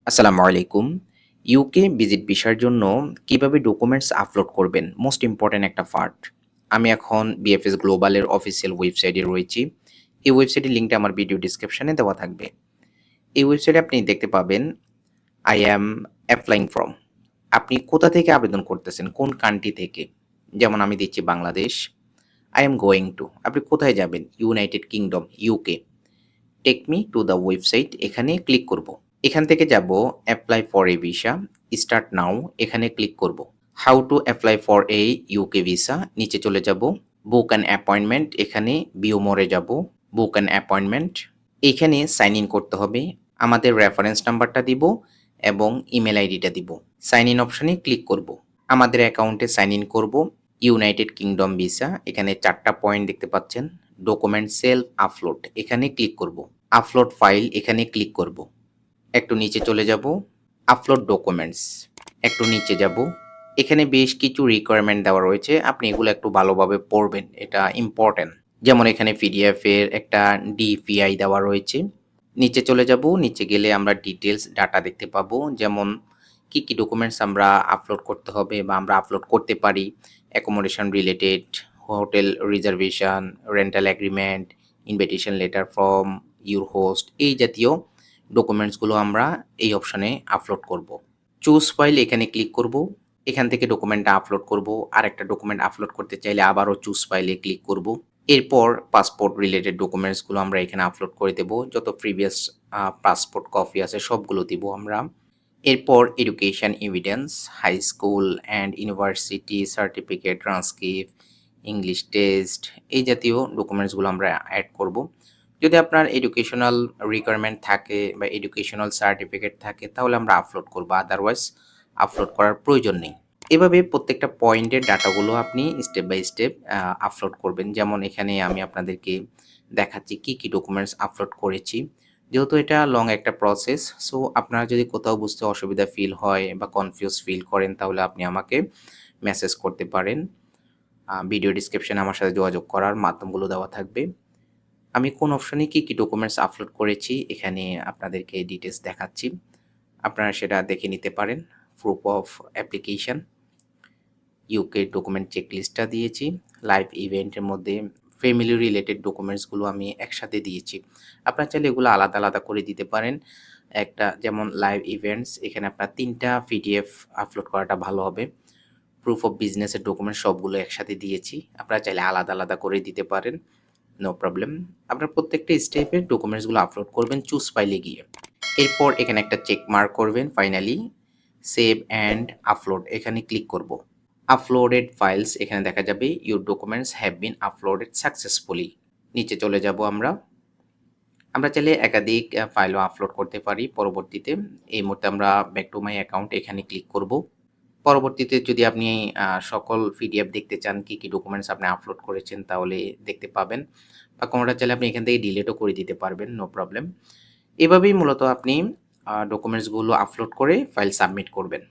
আসসালামু আলাইকুম। UK visit ভিসার জন্য কিভাবে ডকুমেন্টস আপলোড করবেন? মোস্ট ইম্পোর্টেন্ট একটা পার্ট। আমি এখন বিএফএস গ্লোবালের অফিসিয়াল ওয়েবসাইটে রয়েছি। এই ওয়েবসাইটের লিঙ্কটা আমার ভিডিও ডেসক্রিপশনে দেওয়া থাকবে। এই ওয়েবসাইটে আপনি দেখতে পাবেন আই অ্যাম অ্যাপ্লাইং ফ্রম। আপনি কোথা থেকে আবেদন করতেছেন? কোন কান্ট্রি থেকে? যেমন আমি দিচ্ছি Bangladesh. I am going to. আপনি কোথায় যাবেন? United Kingdom, UK. Take me to the website এখানে ক্লিক করব। এখান থেকে যাব apply for a visa, start now এখানে ক্লিক করব। How to apply for a UK visa নিচে চলে যাব। বুক অ্যান অ্যাপয়েন্টমেন্ট এখানে ভিউ মোরে যাব। বুক অ্যান অ্যাপয়েন্টমেন্ট এখানে সাইন ইন করতে হবে। আমাদের রেফারেন্স নাম্বারটা দিব এবং ইমেল আইডিটা দিব। সাইন ইন অপশনে ক্লিক করব। আমাদের অ্যাকাউন্টে সাইন ইন করব। ইউনাইটেড কিংডম ভিসা এখানে 4টা পয়েন্ট দেখতে পাচ্ছেন। ডকুমেন্ট সেলফ আপলোড এখানে ক্লিক করব। আপলোড ফাইল এখানে ক্লিক করব। একটু নিচে চলে যাব। আপলোড ডকুমেন্টস একটু নিচে যাব। এখানে বেশ কিছু রিকোয়ারমেন্ট দেওয়া রয়েছে। আপনি এগুলো একটু ভালোভাবে পড়বেন। এটা ইম্পর্টেন্ট। যেমন এখানে পিডিএফ এর একটা ডিপিআই দেওয়া রয়েছে। নিচে চলে যাব। নিচে গেলে আমরা ডিটেইলস ডাটা দেখতে পাবো। যেমন কি ডকুমেন্টস আমরা আপলোড করতে হবে বা আমরা আপলোড করতে পারি। Accommodation related, hotel reservation, rental agreement, invitation letter from your host এই জাতীয় ডকুমেন্টসগুলো আমরা এই অপশনে আপলোড করব। চুজ ফাইল এখানে ক্লিক করব। এখান থেকে ডকুমেন্টটা আপলোড করব। আরেকটা ডকুমেন্ট আপলোড করতে চাইলে আবারও চুজ ফাইলে ক্লিক করব। এরপর পাসপোর্ট রিলেটেড ডকুমেন্টসগুলো আমরা এখানে আপলোড করে দেব। যত প্রিভিয়াস পাসপোর্ট কপি আছে সবগুলো দিব আমরা। এরপর education evidence, high school and university certificate, transcript, English test এই জাতীয় ডকুমেন্টসগুলো আমরা অ্যাড করব। যদি আপনার এডুকেশনাল রিকোয়ারমেন্ট থাকে বা এডুকেশনাল সার্টিফিকেট থাকে তাহলে আমরা আপলোড করব, আদারওয়াইজ আপলোড করার প্রয়োজন নেই। এভাবে প্রত্যেকটা পয়েন্টের ডাটাগুলো আপনি স্টেপ বাই স্টেপ আপলোড করবেন। যেমন এখানে আমি আপনাদেরকে দেখাচ্ছি কি ডকুমেন্টস আপলোড করেছি। যেহেতু এটা লং একটা প্রসেস, সো আপনারা যদি কোথাও বুঝতে অসুবিধা ফিল হয় বা কনফিউজ ফিল করেন তাহলে আপনি আমাকে মেসেজ করতে পারেন। ভিডিও ডেসক্রিপশনে আমার সাথে যোগাযোগ করার মাধ্যমগুলো দেওয়া থাকবে। আমি কোন অপশনে কি ডকুমেন্টস আপলোড করেছি এখানে আপনাদেরকে ডিটেইলস দেখাচ্ছি। আপনারা সেটা দেখে নিতে পারেন। Proof of application, UK document চেকলিস্টটা দিয়েছি। লাইভ ইভেন্টের মধ্যে ফ্যামিলি রিলেটেড ডকুমেন্টসগুলো আমি একসাথে দিয়েছি। আপনারা চাইলে এগুলো আলাদা, আলাদা করে দিতে পারেন। একটা যেমন লাইভ ইভেন্টস এখানে আপনার ৩টা পিডিএফ আপলোড করাটা ভালো হবে। প্রুফ অফ বিজনেসের ডকুমেন্ট সবগুলো একসাথে দিয়েছি। আপনারা চাইলে আলাদা, আলাদা করে দিতে পারেন। No problem. আপনার প্রত্যেকটা স্টেপে ডকুমেন্টসগুলো আপলোড করবেন চুজ ফাইলে গিয়ে। এরপর এখানে একটা চেক মার্ক করবেন ফাইনালি। সেভ অ্যান্ড আপলোড এখানে ক্লিক করব। আপলোডেড ফাইলস এখানে দেখা যাবে your documents have been uploaded successfully. নিচে চলে যাব আমরা। আমরা চাইলে একাধিক ফাইলও আপলোড করতে পারি পরবর্তীতে। এই মুহূর্তে আমরা ব্যাক টু মাই অ্যাকাউন্ট এখানে ক্লিক করব। পরবর্তীতে যদি আপনি সকল পিডিএফ দেখতে চান কি ডকুমেন্টস আপনি আপলোড করেছেন তাহলে দেখতে পাবেন। বা কোনোটা চাইলে আপনি এখান থেকে ডিলিটও করে দিতে পারবেন, নো প্রবলেম। এভাবেই মূলত আপনি ডকুমেন্টসগুলো আপলোড করে ফাইল সাবমিট করবেন।